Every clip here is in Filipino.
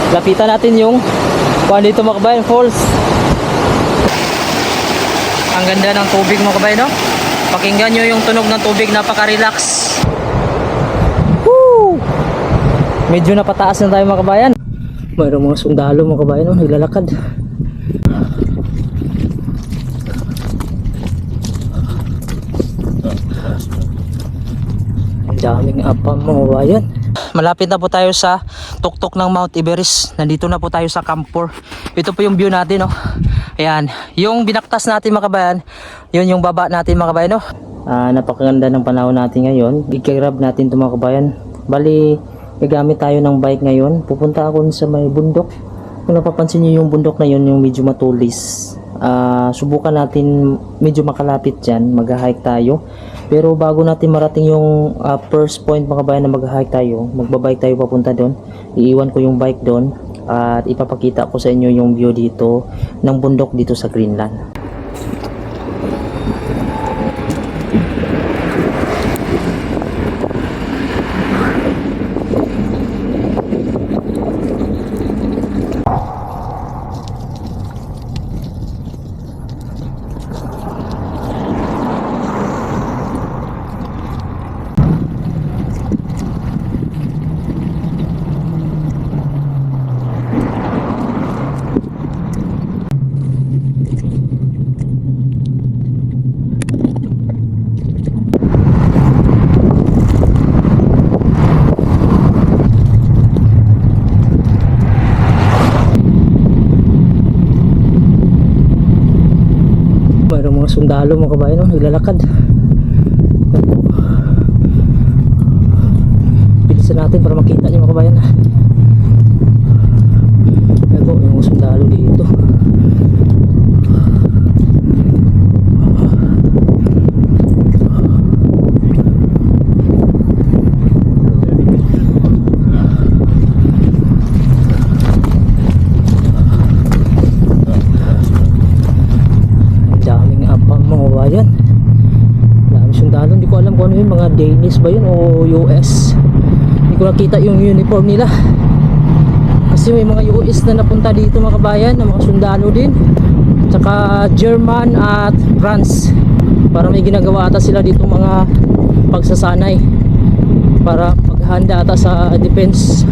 Lapitan natin yung kuha dito mga kabayan, falls. Ang ganda ng tubig mga kabayan, no? Pakinggan nyo yung tunog ng tubig, napaka-relax. Woo! Medyo napataas na tayo mga kabayan. Mayroong mga sundalo mga kabayan, no? Naglalakad. Ang daming apam mga kabayan. Malapit na po tayo sa tuktok ng Mount Everest. Nandito na po tayo sa Camp 4. Ito po yung view natin, no? Ayan, yung binaktas natin mga kabayan, yun yung baba natin mga kabayan, no? Napakaganda ng panahon natin ngayon. I-grab natin ito mga kabayan. Bali, gagamit tayo ng bike ngayon. Pupunta ako sa may bundok. Kung napapansin nyo yung bundok na yun, yung medyo matulis. Subukan natin medyo makalapit dyan. Mag-hike tayo. Pero bago natin marating yung first point mga kabayan na mag-hike tayo, magbabike tayo papunta doon. Iiwan ko yung bike doon at ipapakita ko sa inyo yung view dito ng bundok dito sa Greenland. Mayroong mga sundalo mga kabayan, no? Naglalakad. Bilisan natin para makita nyo mga kabayan. Ito yung mga sundalo dito. Ano yun, mga Danish ba yun o US? Hindi ko nakita yung uniform nila kasi may mga US na napunta dito mga kabayan, na mga sundalo din, tsaka German at France. Para may ginagawa ata sila dito mga pagsasanay para paghanda ata sa defense.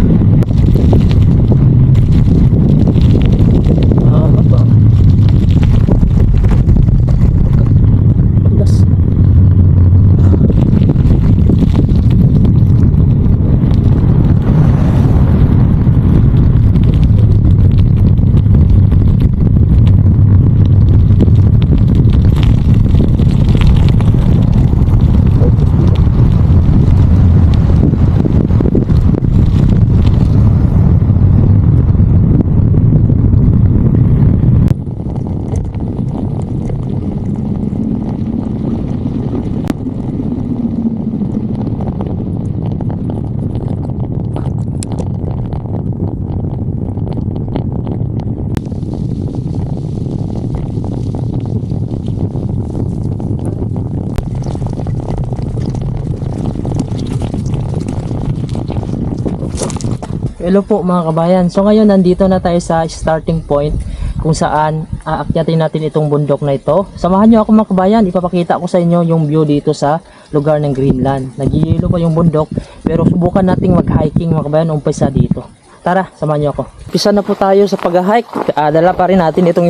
Hello po mga kabayan. So ngayon nandito na tayo sa starting point kung saan aakyatin natin itong bundok na ito. Samahan nyo ako mga kabayan. Ipapakita ko sa inyo yung view dito sa lugar ng Greenland. Nagiyelo pa yung bundok pero subukan nating mag-hiking mga kabayan. Umpisa dito. Tara, samahan nyo ako. Umpisa na po tayo sa pag-hike. Dala pa rin natin itong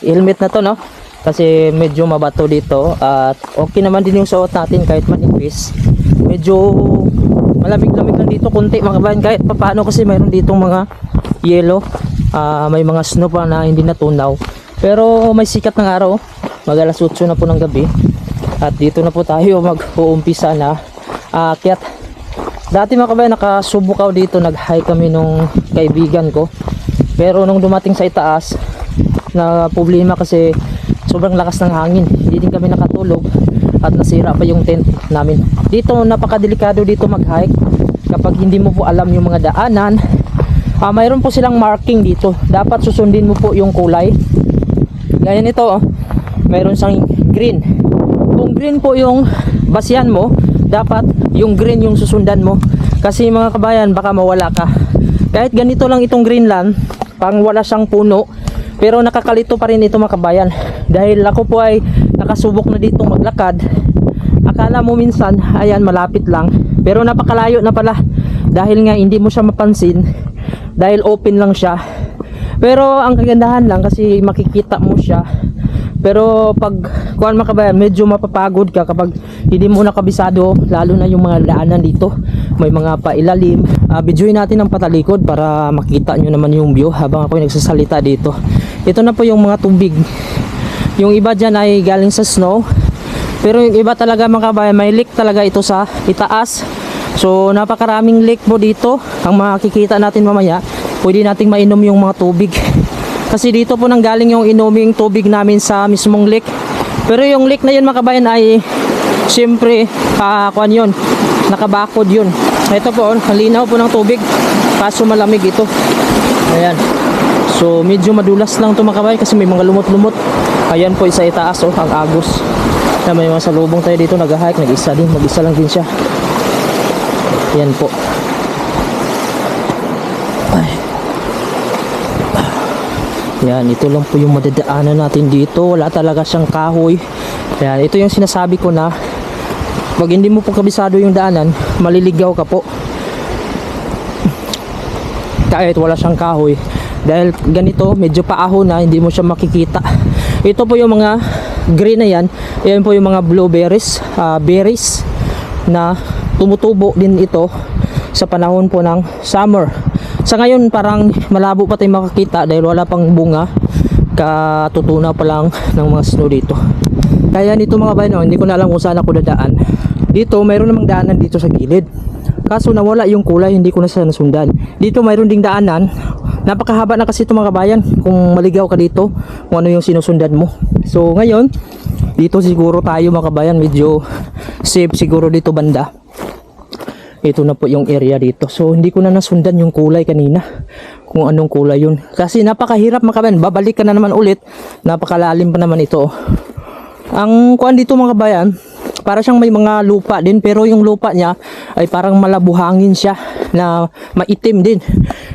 helmet na to, no? Kasi medyo mabato dito at okay naman din yung suot natin kahit manipis. Medyo malamig-lamig lang dito konti mga kabayan kahit papaano kasi mayroon ditong mga yelo, may mga snow pa na hindi natunaw pero may sikat ng araw, mag alas 8 na po ng gabi at dito na po tayo mag-uumpisa na aakyat. Dati mga kabayan nakasubukaw dito, nag-hike kami nung kaibigan ko pero nung dumating sa itaas na problema kasi sobrang lakas ng hangin, hindi din kami nakatulog at nasira pa yung tent namin. Dito napakadelikado dito mag-hike kapag hindi mo po alam yung mga daanan. Mayroon po silang marking dito, dapat susundin mo po yung kulay. Gaya nito, mayroon siyang green. Kung green po yung basyan mo, dapat yung green yung susundan mo kasi mga kabayan baka mawala ka. Kahit ganito lang itong Greenland, pang wala siyang puno, pero nakakalito pa rin ito mga kabayan. Dahil ako po ay nakasubok na dito maglakad. Akala mo minsan, ayan malapit lang, pero napakalayo na pala. Dahil nga hindi mo siya mapansin, dahil open lang siya. Pero ang kagandahan lang kasi makikita mo siya. Pero pag kuan mga kabayan, medyo mapapagod ka kapag hindi mo nakabisado, lalo na yung mga daanan dito. May mga pailalim. Videoin natin ang patalikod para makita nyo naman yung view habang ako nagsasalita dito. Ito na po yung mga tubig. Yung iba dyan ay galing sa snow. Pero yung iba talaga mga kabayan, may lake talaga ito sa itaas. So napakaraming lake po dito. Ang makikita natin mamaya, pwede nating mainom yung mga tubig. Kasi dito po nang galing yung inuming tubig namin sa mismong lake. Pero yung lake na yun mga kabayan ay siyempre kuan yun, nakabakod yun. Ito po, halinaw po ng tubig, kaso malamig ito. Ayan. So medyo madulas lang ito mga kabayan kasi may mga lumot-lumot. Ayan po isa itaas ang Agos. Na may mga salubong tayo dito, nag-hike, nag-isa din, mag-isa lang din siya. Ayan po. Yan, ito lang po yung madadaanan natin dito. Wala talaga siyang kahoy. Yan, ito yung sinasabi ko na pag hindi mo po kabisado yung daanan, maliligaw ka po. Kahit wala siyang kahoy. Dahil ganito, medyo paahon na, hindi mo siya makikita. Ito po yung mga green na yan. Yan po yung mga blueberries, berries na tumutubo din ito sa panahon po ng summer. Sa ngayon parang malabo pa tayong makakita dahil wala pang bunga, katutunaw pa lang ng mga snow dito. Kaya nito mga bayan, hindi ko na alam kung saan ako dadaan. Dito mayroon namang daanan dito sa gilid, kaso nawala yung kulay, hindi ko na siya nasundan. Dito mayroon ding daanan, napakahaba na kasi ito mga kabayan. Kung maligaw ka dito kung ano yung sinusundan mo. So ngayon dito siguro tayo mga kabayan, medyo safe siguro dito banda. Ito na po yung area dito. So hindi ko na nasundan yung kulay kanina, kung anong kulay yun. Kasi napakahirap mga kabayan, babalik ka na naman ulit. Napakalalim pa naman ito. Ang kuan dito mga kabayan, para siyang may mga lupa din, pero yung lupa niya ay parang malabuhangin siya na maitim din.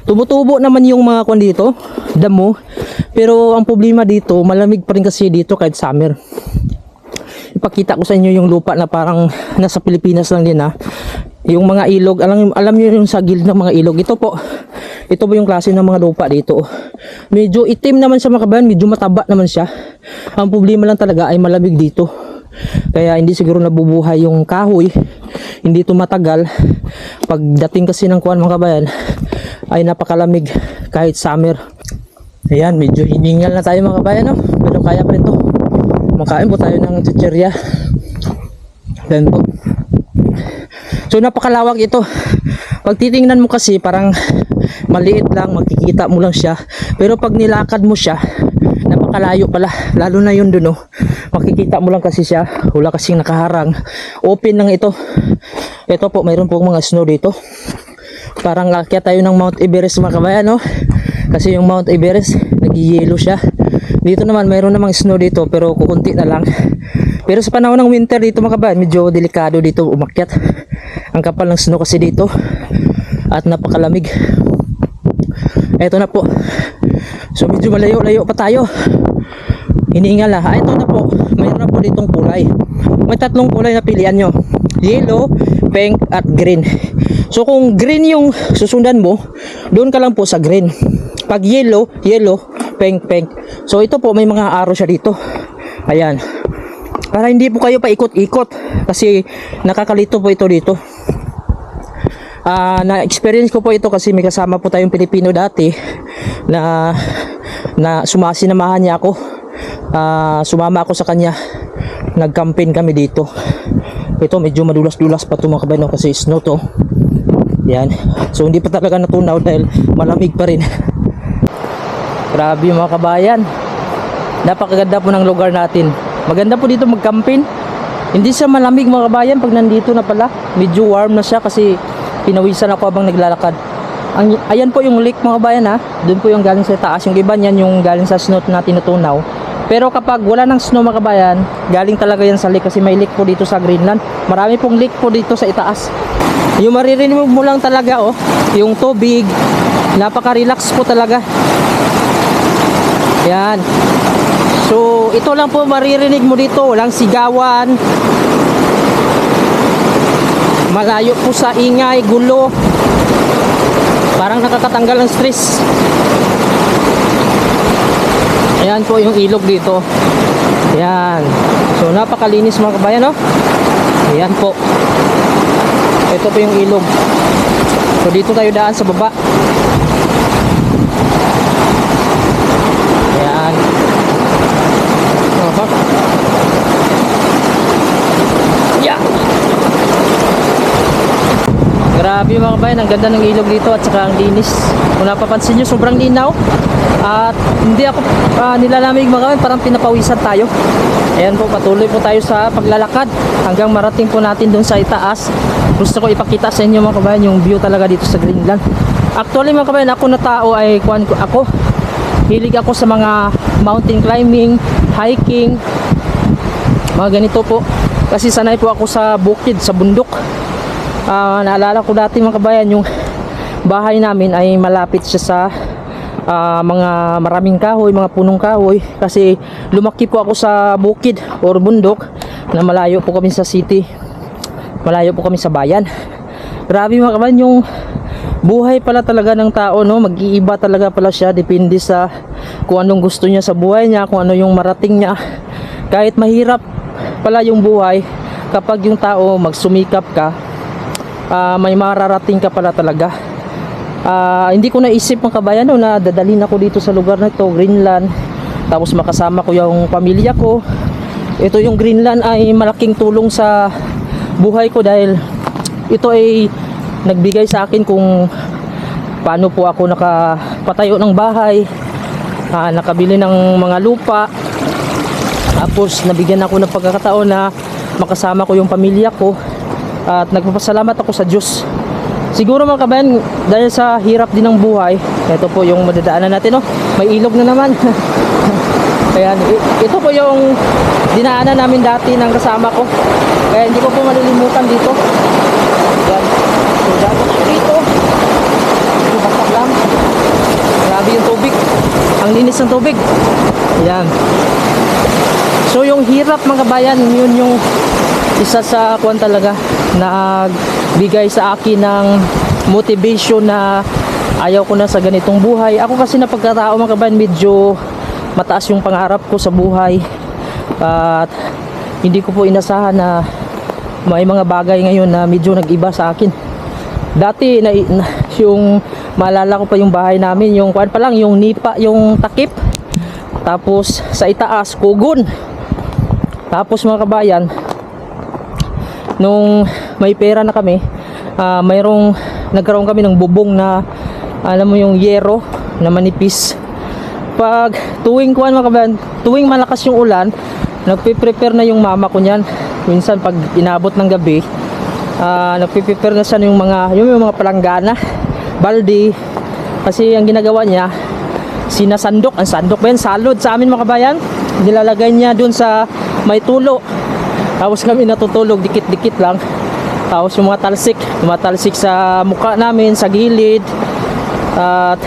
Tumutubo naman yung mga kuan dito, damo. Pero ang problema dito, malamig pa rin kasi dito kahit summer. Ipakita ko sa inyo yung lupa na parang nasa Pilipinas lang din ha. Yung mga ilog, alam niyo yung sa gilid ng mga ilog. Ito po yung klase ng mga lupa dito. Medyo itim naman siya mga kabayan, medyo mataba naman siya. Ang problema lang talaga ay malamig dito. Kaya hindi siguro nabubuhay yung kahoy. Hindi ito matagal. Pagdating kasi ng kuwan mga kabayan, ay napakalamig kahit summer. Ayan, medyo hiningal na tayo mga kabayan, no? Pero kaya pa rin to. Makain po tayo ng chichirya. Ayan po. So napakalawak ito. Pag titingnan mo kasi parang maliit lang, makikita mo lang siya. Pero pag nilakad mo siya, napakalayo pala. Lalo na yun dun, oh. Makikita mo lang kasi siya. Wala kasing nakaharang. Open lang ito. Ito po, mayroon po mga snow dito. Parang akyat tayo ng Mount Everest mga kabayan, no? Kasi yung Mount Everest, nag-yellow siya. Dito naman, mayroon namang snow dito, pero kukunti na lang. Pero sa panahon ng winter dito mga kabayan, medyo delikado dito umakyat. Ang kapal ng snow kasi dito at napakalamig. Eto na po. So medyo malayo-layo pa tayo. Iniingal na. Ito na po. Mayroon na po ditong kulay. May tatlong kulay na pilian nyo. Yellow, pink at green. So kung green yung susundan mo, doon ka lang po sa green. Pag yellow, pink. So ito po may mga arrow siya dito. Ayan. Para hindi po kayo paikot-ikot kasi nakakalito po ito dito. Na-experience ko po ito kasi may kasama po tayong Pilipino dati na sinamahan niya ako. Sumama ako sa kanya. Nag-campaign kami dito. Ito medyo madulas-dulas pa ito mga kabayan kasi snow to. Yan. So hindi pa talaga natunaw dahil malamig pa rin. Grabe mga kabayan. Napakaganda po ng lugar natin. Maganda po dito mag-camping. Hindi siya malamig mga kabayan pag nandito na pala. Medyo warm na siya kasi pinawisan ako habang naglalakad. Ayan po yung lake mga kabayan ha. Doon po yung galing sa taas. Yung iba niyan yung galing sa snow na tinutunaw. Pero kapag wala ng snow mga kabayan, galing talaga yan sa lake kasi may lake po dito sa Greenland. Marami pong lake po dito sa itaas. Yung maririnig mo lang talaga oh, yung tubig napaka-relax po talaga. Yan. So ito lang po maririnig mo dito, walang sigawan, malayo po sa ingay, gulo, parang nakakatanggal ng stress. Ayan po yung ilog dito. Ayan. So napakalinis mga kabayan, no? Ayan po. Ito po yung ilog. So dito tayo daan sa baba. Ayan. Oho. Yeah. Grabe mga kabayan, ang ganda ng ilog dito at saka ang linis. Kung napapansin nyo, sobrang linaw. At hindi ako nilalamig mga kabayan, parang pinapawisan tayo. Ayan po, patuloy po tayo sa paglalakad hanggang marating po natin dun sa itaas. Gusto ko ipakita sa inyo mga kabayan yung view talaga dito sa Greenland. Actually mga kabayan, ako na tao ay hilig ako sa mga mountain climbing, hiking, mga ganito po. Kasi sanay po ako sa bukid, sa bundok. Naalala ko dati mga kabayan, yung bahay namin ay malapit siya sa mga maraming kahoy, mga punong kahoy. Kasi lumaki po ako sa bukid or bundok na malayo po kami sa city, malayo po kami sa bayan. Grabe mga kabayan, yung buhay pala talaga ng tao, no? Mag-iiba talaga pala siya, depende sa kung anong gusto niya sa buhay niya, kung ano yung marating niya. Kahit mahirap pala yung buhay, kapag yung tao magsumikap ka, may mararating ka pala talaga. Hindi ko naisip mga kabayan, no, na dadalhin ako dito sa lugar na ito, Greenland, tapos makasama ko yung pamilya ko. Ito yung Greenland ay malaking tulong sa buhay ko dahil ito ay nagbigay sa akin kung paano po ako nakapatayo ng bahay, nakabili ng mga lupa, tapos nabigyan ako ng pagkakataon na makasama ko yung pamilya ko. At nagpapasalamat ako sa Diyos. Siguro mga kabayan, dahil sa hirap din ng buhay, ito po yung madadaanan natin, no? May ilog na naman. Ayan, ito po yung dinaanan namin dati ng kasama ko. Kaya hindi ko po malilimutan dito. Ayan. So dapat dito. Ito basak lang. Grabe yung tubig. Ang linis ng tubig. Ayan. So yung hirap mga kabayan, yun yung isa sa kuwan talaga nagbigay sa akin ng motivation na ayaw ko na sa ganitong buhay. Ako kasi na pagkatao mga kabayan, medyo mataas yung pangarap ko sa buhay. At hindi ko po inasahan na may mga bagay ngayon na medyo nag-iba sa akin. Dati yung maalala ko pa yung bahay namin, yung kuwan pa lang, yung nipa, yung takip. Tapos sa itaas, kugon. Tapos mga kabayan, nung may pera na kami, nagkaroon kami ng bubong na alam mo yung yero na manipis. Pag tuwing malakas yung ulan, nagpe-prepare na yung mama ko niyan. Minsan pag inabot ng gabi, nagpe-prepare na siya yung mga palanggana, balde. Kasi ang ginagawa niya, sinasandok, ang sandok ba yan? Salod sa amin mga kabayan. Nilalagay niya dun sa may tulo. Tapos kami natutulog dikit-dikit lang. Tapos yung mga tumatalsik sa mukha namin, sa gilid. At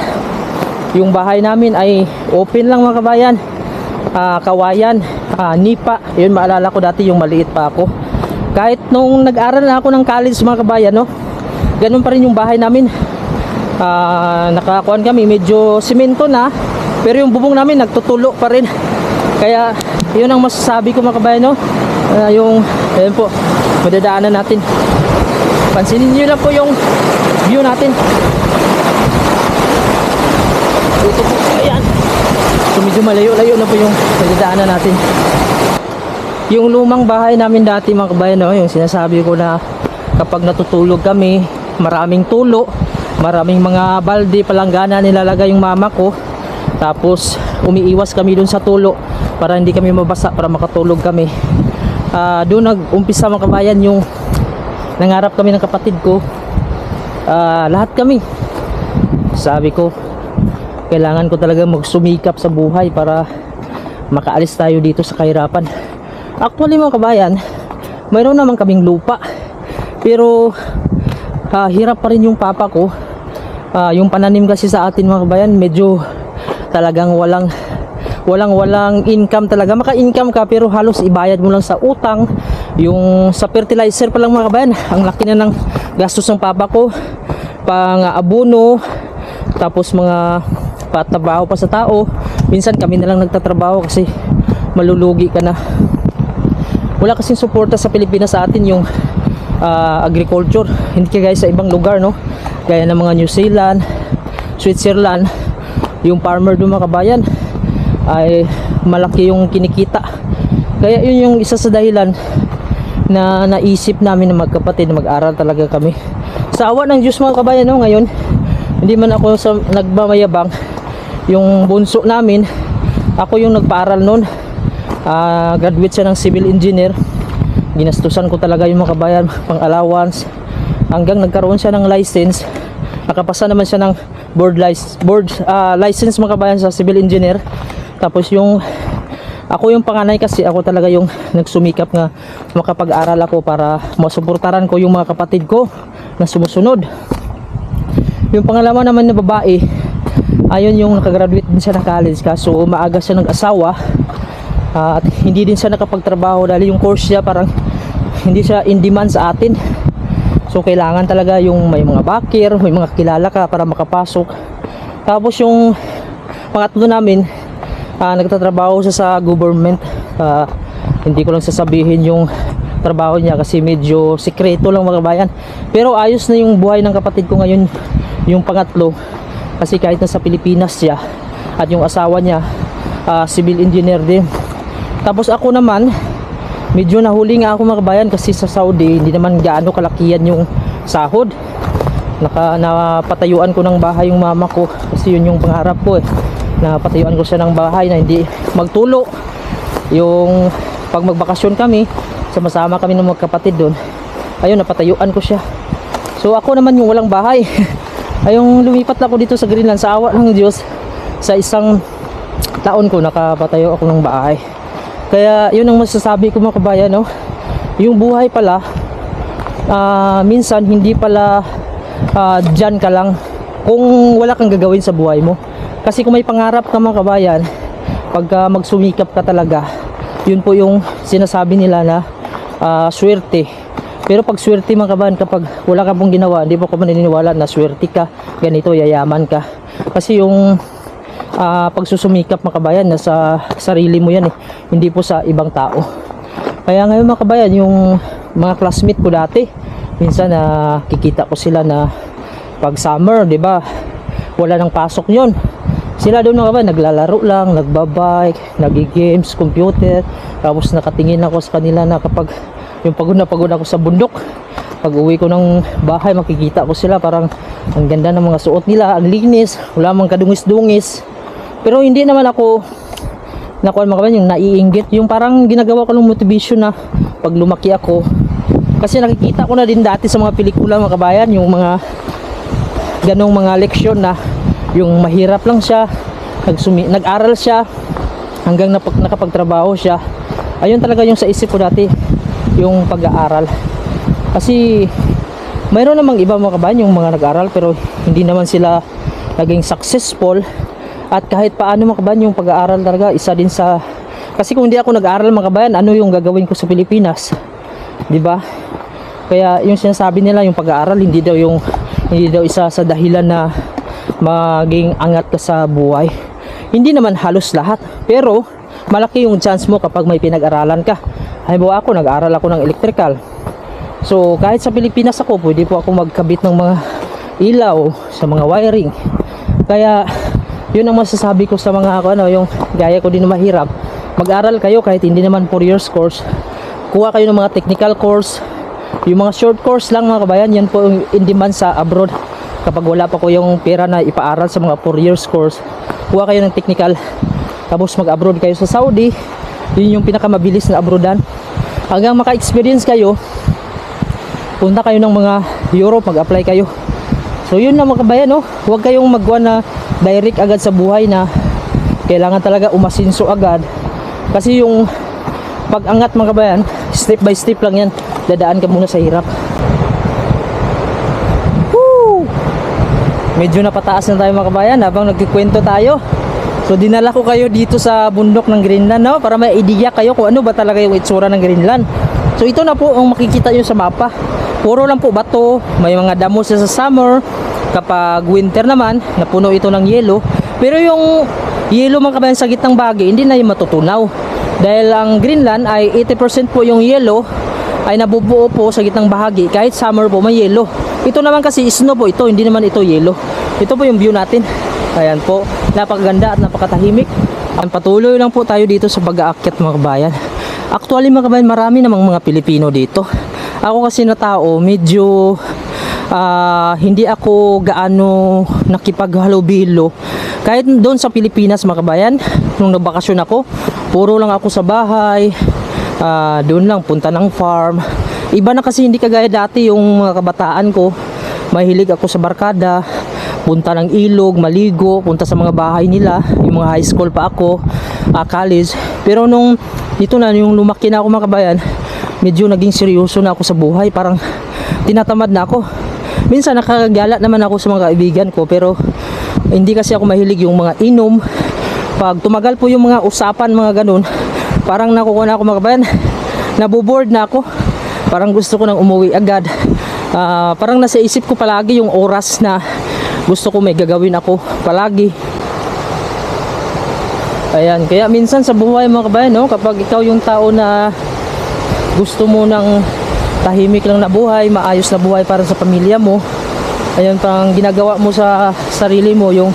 yung bahay namin ay open lang mga kabayan. Kawayan, nipa. Yun, maalala ko dati yung maliit pa ako. Kahit nung nag-aral na ako ng college mga kabayan, no, ganun pa rin yung bahay namin. Nakakuan kami, medyo simento na, pero yung bubong namin nagtutulo pa rin. Kaya yun ang masasabi ko mga kabayan, no. Ayan po, madadaanan natin. Pansinin nyo lang po yung view natin. Ito po, ayan. So medyo malayo-layo na po yung madadaanan natin. Yung lumang bahay namin dati mga kabayan, no, yung sinasabi ko na kapag natutulog kami, maraming tulo, maraming mga balde, palanggana nilalagay yung mama ko. Tapos umiiwas kami dun sa tulo para hindi kami mabasa, para makatulog kami. Doon nag-umpisa mga kabayan yung nangarap kami ng kapatid ko. Lahat kami, sabi ko, kailangan ko talaga magsumikap sa buhay para makaalis tayo dito sa kahirapan. Actually mga kabayan, mayroon naman kaming lupa, pero hirap pa rin yung papa ko Yung pananim kasi sa atin mga kabayan, medyo talagang walang income talaga. Maka-income ka pero halos ibayad mo lang sa utang. Yung sa fertilizer pa lang mga kabayan, ang laki na ng gastos ng papa ko, pang abono, tapos mga patrabaho pa sa tao. Minsan kami na lang nagtatrabaho kasi malulugi ka na. Wala kasing suporta sa Pilipinas sa atin yung agriculture. Hindi kagaya sa ibang lugar, no? Gaya ng mga New Zealand, Switzerland, yung farmer doon mga kabayan ay malaki yung kinikita. Kaya yun yung isa sa dahilan na naisip namin na magkapatid na mag-aral talaga kami. Sa awa ng Diyos mga kabayan, no, ngayon hindi man ako nagmamayabang. Yung bunso namin, ako yung nagpaaral noon. Graduate siya ng civil engineer. Ginastusan ko talaga yung mga kabayan, pang allowance, hanggang nagkaroon siya ng license. Nakapasa naman siya ng license mga kabayan sa civil engineer. Tapos ako yung panganay kasi ako talaga yung nagsumikap nga makapag-aral ako para masuportaran ko yung mga kapatid ko na sumusunod. Yung pangalawa naman na babae, ayun yung nakagraduate din siya ng college, kaso maaga siya nag-asawa. At hindi din siya nakapagtrabaho dahil yung course niya parang hindi siya in demand sa atin. So kailangan talaga yung may mga backer, may mga kilala ka para makapasok. Tapos yung pangatlo namin, nagtatrabaho siya sa government. Hindi ko lang sasabihin yung trabaho niya kasi medyo sikreto lang mga kabayan. Pero ayos na yung buhay ng kapatid ko ngayon, yung pangatlo, kasi kahit nasa Pilipinas siya at yung asawa niya civil engineer din. Tapos ako naman, medyo nahuli nga ako mga kabayan kasi sa Saudi hindi naman gaano kalakihan yung sahod. Napatayuan ko ng bahay yung mama ko kasi yun yung pangarap ko napatayuan ko siya ng bahay na hindi magtulo. Yung pag magbakasyon kami, sama-sama kami ng magkapatid doon, ayun, napatayuan ko siya. So ako naman yung walang bahay. Ayong lumipat ako dito sa Greenland sa awa ng Diyos. Sa isang taon ko nakapatayo ako ng bahay. Kaya yun ang masasabi ko mga kabayan, no? Yung buhay pala minsan hindi pala dyan ka lang kung wala kang gagawin sa buhay mo. Kasi kung may pangarap ka mga kabayan, pagka magsumikap ka talaga, yun po yung sinasabi nila na swerte. Pero pag swerte mga kabayan, kapag wala ka pong ginawa, hindi po ako maniniwala na swerte ka, ganito, yayaman ka. Kasi yung pagsusumikap mga kabayan, nasa sarili mo yan hindi po sa ibang tao. Kaya ngayon mga kabayan, yung mga classmate ko dati, minsan kikita ko sila na pag summer, di ba, wala nang pasok yon. Sila doon mga kabayan, naglalaro lang, nagbabike, nagigames, computer. Tapos nakatingin ako sa kanila na kapag yung pagod na pagod ako sa bundok, pag uwi ko ng bahay, makikita ko sila, parang ang ganda ng mga suot nila, ang linis, wala mang kadungis-dungis. Pero hindi naman ako mga kabayan, yung naiinggit, yung parang ginagawa ko ng motivation na pag lumaki ako. Kasi nakikita ko na din dati sa mga pelikula mga kabayan, yung mga ganong mga leksyon na yung mahirap lang siya, nag-aral siya hanggang nakapagtrabaho siya. Ayun talaga yung sa isip ko dati, yung pag-aaral. Kasi mayroon namang iba mga kabayan, yung mga nag-aral pero hindi naman sila naging successful. At kahit paano mga kabayan, yung pag-aaral talaga isa din sa, kasi kung hindi ako nag-aaral mga kabayan, ano yung gagawin ko sa Pilipinas, di ba? Kaya yung sinasabi nila, yung pag-aaral hindi daw isa sa dahilan na maging angat ka sa buhay. Hindi naman halos lahat, pero malaki yung chance mo kapag may pinag-aralan ka. Halimbawa ako, nag-aaral ako ng electrical. So kahit sa Pilipinas ako, pwede po ako magkabit ng mga ilaw sa mga wiring. Kaya yun ang masasabi ko sa mga yung gaya ko din na mahirap. Mag-aral kayo kahit hindi naman 4 years course. Kuha kayo ng mga technical course. Yung mga short course lang mga kabayan, yan po in demand sa abroad. Kapag wala pa ko yung pera na ipaaral sa mga 4 years course, kuha kayo ng technical, tapos mag-abroad kayo sa Saudi. Yun yung pinakamabilis na abroadan. Hanggang maka-experience kayo, punta kayo ng mga Europe, mag-apply kayo. So yun na mga kabayan, huwag kayong magwa na direct agad sa buhay na kailangan talaga umasinso agad. Kasi yung pag-angat mga kabayan, step by step lang yan. Dadaan ka muna sa hirap. Woo! medyo napataas na tayo mga kabayan habang nagkikwento tayo. So dinala ko kayo dito sa bundok ng Greenland, no? Para may idea kayo kung ano ba talaga yung itsura ng Greenland. So ito na po ang makikita nyo sa mapa. Puro lang po bato, may mga damo sa summer. Kapag winter naman, napuno ito ng yelo. Pero yung yelo mga kabayan sa gitnang bahagi, hindi na yung matutunaw. Dahil ang Greenland ay 80% po yung yelo ay nabubuo po sa gitnang bahagi. Kahit summer po may yelo. Ito naman kasi snow po ito, hindi naman ito yelo. Ito po yung view natin. Ayan po, napakaganda at napakatahimik. Patuloy lang po tayo dito sa pag-aakyat mga kabayan. Actually mga kabayan, marami namang mga Pilipino dito. Ako kasi na tao, medyo hindi ako gaano nakipaghalubilo. Kahit doon sa Pilipinas mga kabayan, nung nagbakasyon ako, puro lang ako sa bahay. Doon lang, punta ng farm. Iba na kasi hindi kagaya dati yung mga kabataan ko. Mahilig ako sa barkada, punta ng ilog, maligo, punta sa mga bahay nila, yung mga high school pa ako, college. Pero nung dito na, yung lumaki na ako mga kabayan, medyo naging seryoso na ako sa buhay, parang tinatamad na ako. Minsan nakakagala naman ako sa mga kaibigan ko, pero hindi kasi ako mahilig yung mga inom. Pag tumagal po yung mga usapan, mga ganun, parang nakukuha na ako mga kabayan, naboboard na ako, parang gusto ko nang umuwi agad. Parang nasa isip ko palagi yung oras na gusto ko may gagawin ako palagi. Ayan, kaya minsan sa buhay mga kabayan, no, kapag ikaw yung tao na gusto mo ng tahimik lang na buhay, maayos na buhay para sa pamilya mo, ayan, pang ginagawa mo sa sarili mo yung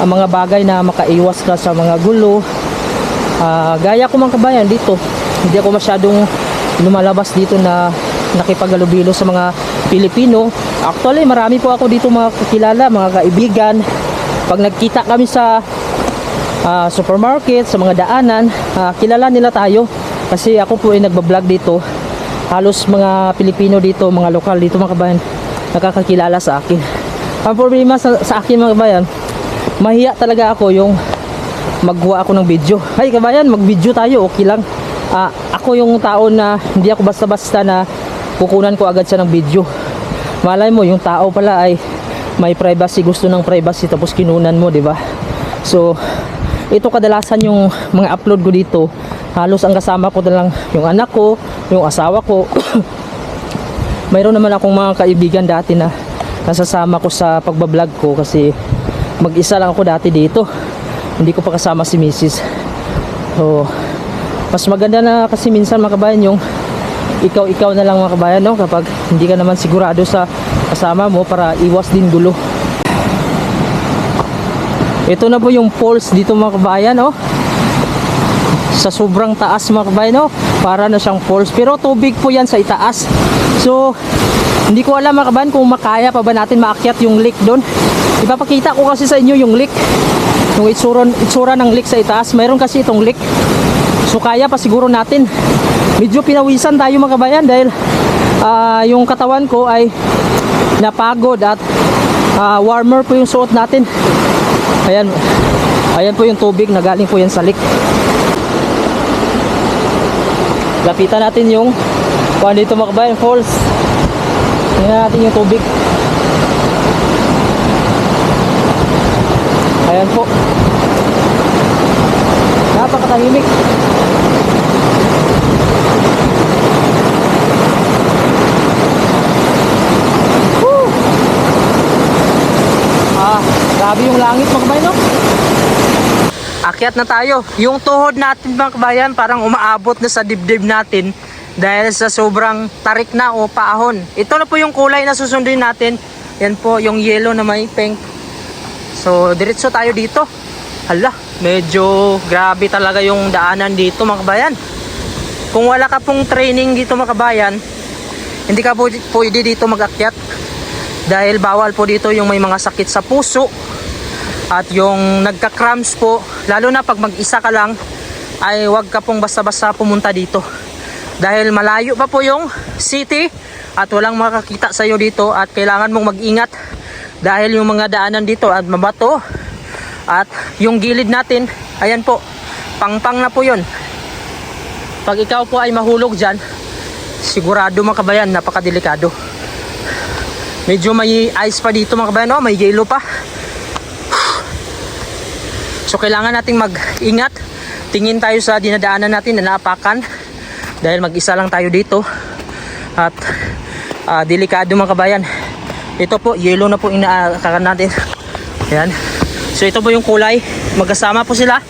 mga bagay na makaiwas ka sa mga gulo. Gaya ko mga kabayan dito, hindi ako masyadong lumalabas dito na nakipaghalubilo sa mga Pilipino. Actually marami po ako dito mga kakilala, mga kaibigan. Pag nagkita kami sa supermarket, sa mga daanan, kilala nila tayo kasi ako po ay nagbablog dito. Halos mga Pilipino dito, mga lokal dito mga kabayan, nakakakilala sa akin. Ang problema sa akin mga kabayan, mahiya talaga ako yung maggawa ako ng video. Hay kabayan, mag video tayo, okay lang. Ako yung tao na hindi ako basta-basta na kukunan ko agad siya ng video. Malay mo yung tao pala ay may privacy, gusto ng privacy, tapos kinunan mo, di ba? So ito kadalasan yung mga upload ko dito. Halos ang kasama ko na lang yung anak ko, yung asawa ko. Mayroon naman akong mga kaibigan dati na nasasama ko sa pagbablog ko kasi mag-isa lang ako dati dito. Hindi ko pa kasama si Mrs. So mas maganda na kasi minsan mga kabayan yung ikaw na lang mga kabayan, no? Kapag hindi ka naman sigurado sa kasama mo, para iwas din gulo. Ito na po yung falls dito mga kabayan, no? Sa sobrang taas mga kabayan, no? Para na siyang falls, pero tubig po yan sa itaas. So hindi ko alam mga kabayan kung makaya pa ba natin maakyat yung lake doon. Ipapakita ko kasi sa inyo yung lake, yung itsura ng lake sa itaas. Mayroon kasi itong lake, so kaya pa siguro natin. Medyo pinawisan tayo mga kabayan dahil yung katawan ko ay napagod at warmer po yung suot natin. Ayan, ayan po yung tubig na galing po yan sa lake. Lapitan natin yung dito mga kabayan, falls. Tingnan natin yung tubig. Ayan po, napakatahimik. Grabe yung langit mga kabayan, no? Akyat na tayo. Yung tuhod natin mga kabayan parang umaabot na sa dibdib natin dahil sa sobrang tarik na o paahon. Ito na po yung kulay na susundin natin. Yan po yung yellow na may pink. So diretso tayo dito. Hala, medyo grabe talaga yung daanan dito mga kabayan. Kung wala ka pong training dito mga kabayan, hindi ka po pwede dito mag-akyat. Dahil bawal po dito yung may mga sakit sa puso at yung nagka-cramps po, lalo na pag mag-isa ka lang, ay wag ka pong basta-basta pumunta dito. Dahil malayo pa po yung city at walang makakita sa iyo dito at kailangan mong mag-ingat dahil yung mga daanan dito at mabato at yung gilid natin, ayan po, pangpang na po yun. Pag ikaw po ay mahulog dyan, sigurado mga kabayan, napakadelikado. Medyo may ice pa dito mga kabayan, oh, may yelo pa. So kailangan nating mag-ingat. Tingin tayo sa dinadaanan natin na naapakan. Dahil mag-isa lang tayo dito. At delikado mga kabayan. Ito po, yelo na po inaakakan natin. Ayan. So ito po yung kulay. Magkasama po sila.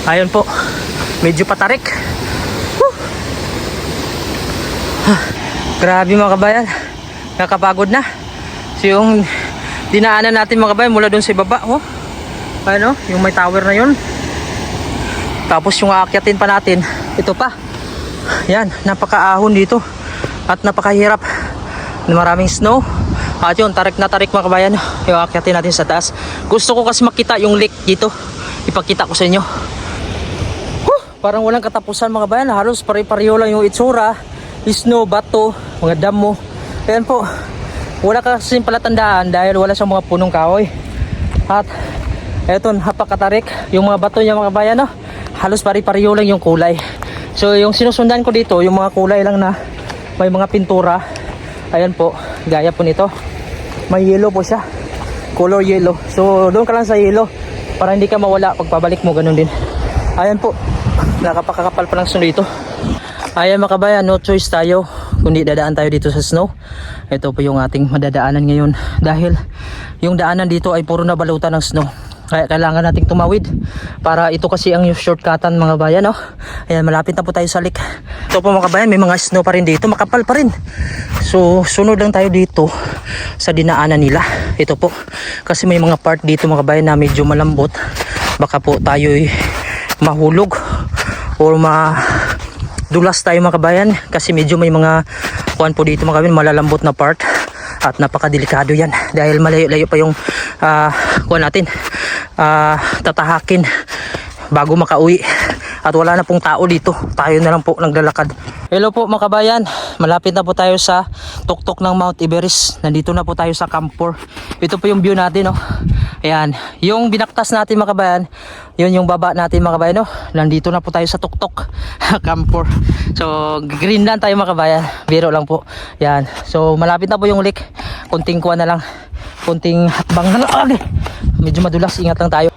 Ayun po. Medyo patarik. Grabe mga kabayan. Nakapagod na. So yung dinaanan natin mga kabayan mula doon sa baba. Oh. Ano? Yung may tower na yun. Tapos yung aakyatin pa natin. Ito pa. Yan. Napakaahon dito. At napakahirap. Maraming snow. At yun. Tarik na tarik mga kabayan. Yung aakyatin natin sa taas. Gusto ko kasi makita yung lake dito. Ipakita ko sa inyo. Parang walang katapusan mga kabayan. Halos pare-pareho lang yung itsura. Snow, bato, mga damo. Ayan po. Wala kasing palatandaan dahil wala siyang mga punong kahoy. At eto, napakatarik. Yung mga bato niya mga kabayan, no? Halos pare-pareho lang yung kulay. So yung sinusundan ko dito, yung mga kulay lang na may mga pintura. Ayan po, gaya po nito. May yellow po siya. Color yellow. So doon ka lang sa yellow para hindi ka mawala pag pabalik mo, ganun din. Ayan po. Nakapakakapal pa ng snow dito. Ayan mga kabayan, no choice tayo kundi dadaan tayo dito sa snow. Ito po yung ating madadaanan ngayon dahil yung daanan dito ay puro na balutan ng snow. Kaya kailangan nating tumawid para ito kasi ang shortcutan mga bayan, no? Ayan, malapit na po tayo sa lake. Ito po mga kabayan, may mga snow pa rin dito, makapal pa rin. So sunod lang tayo dito sa dinaanan nila. Ito po, kasi may mga part dito mga kabayan na medyo malambot. Baka po tayo'y mahulog or dulas tayo mga kabayan kasi medyo may mga kuwan po dito mga kabayan, malalambot na part at napakadelikado yan dahil malayo-layo pa yung kuwan natin tatahakin bago makauwi at wala na pong tao dito, tayo na lang po naglalakad. Hello po mga kabayan, malapit na po tayo sa tuktok ng Mount Everest. Nandito na po tayo sa Camp 4. Ito po yung view natin, no? Ayan, yung binaktas natin mga kabayan, yun yung baba natin mga kabayan, no? Nandito na po tayo sa tuktok Camp 4. So Greenland tayo mga kabayan, biro lang po. Ayan, so malapit na po yung lake. Kunting kuha na lang, kunting hakbang na lang. Medyo madulas, ingat lang tayo.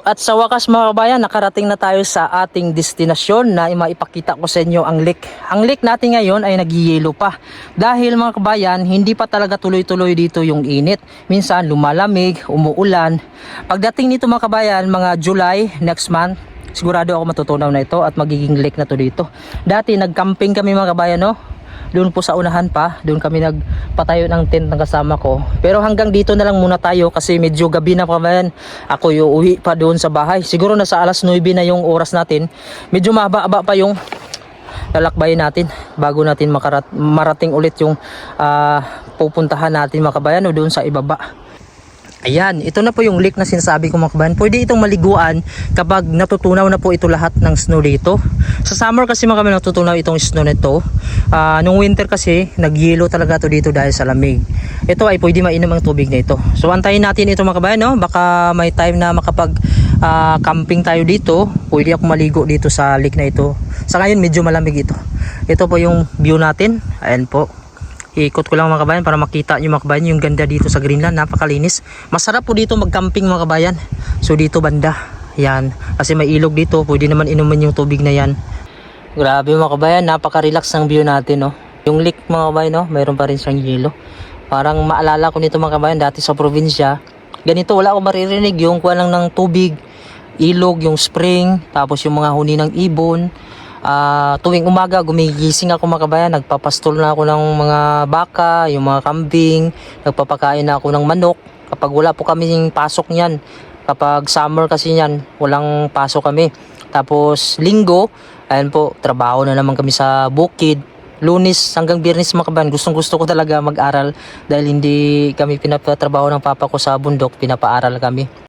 At sa wakas mga kabayan, nakarating na tayo sa ating destinasyon na maipakita ko sa inyo ang lake. Ang lake natin ngayon ay nagyayelo pa. Dahil mga kabayan, hindi pa talaga tuloy-tuloy dito yung init. Minsan lumalamig, umuulan. Pagdating nito mga kabayan, mga July next month, sigurado ako matutunaw na ito at magiging lake na to dito. Dati nagcamping kami mga kabayan, no? Doon po sa unahan pa, doon kami nagpatayo ng tent ng kasama ko. Pero hanggang dito na lang muna tayo kasi medyo gabi na pa man. Ako yung uwi pa doon sa bahay. Siguro nasa alas 9 na yung oras natin. Medyo mahaba-haba pa yung lalakbayin natin bago natin marating ulit yung pupuntahan natin mga kabayan o doon sa ibaba. Ayan, ito na po yung lake na sinasabi ko mga kabayan. Pwede itong maliguan kapag natutunaw na po ito lahat ng snow dito. Sa summer kasi mga kabayan natutunaw itong snow nito. Nung winter kasi nagyelo talaga to dito dahil sa lamig. Ito ay pwede mainom ang tubig na ito. So antayin natin ito mga kabayan, no? Baka may time na makapag camping tayo dito. Pwede ako maligo dito sa lake na ito. Sa ngayon medyo malamig ito. Ito po yung view natin. Ayan po. Iikot ko lang mga kabayan para makita nyo mga kabayan yung ganda dito sa Greenland. Napakalinis. Masarap po dito mag-camping mga kabayan. So dito banda. Yan. Kasi may ilog dito. Pwede naman inuman yung tubig na yan. Grabe mga kabayan. Napaka-relax ng view natin, no? Yung lake mga kabayan, no? Mayroon pa rin siyang yelo. Parang maalala ko nito mga kabayan. Dati sa probinsya. Ganito wala akong maririnig. Yung kuha lang ng tubig. Ilog, yung spring. Tapos yung mga huni ng ibon. Tuwing umaga gumigising ako mga kabayan, nagpapastol na ako ng mga baka, yung mga kambing, nagpapakain na ako ng manok kapag wala po kaming pasok niyan. Kapag summer kasi niyan, walang pasok kami. Tapos linggo, ayan po, trabaho na naman kami sa bukid. Lunes hanggang Biyernes mga kabayan, gustong gusto ko talaga mag-aral dahil hindi kami pinapatrabaho ng papa ko sa bundok, pinapaaral kami.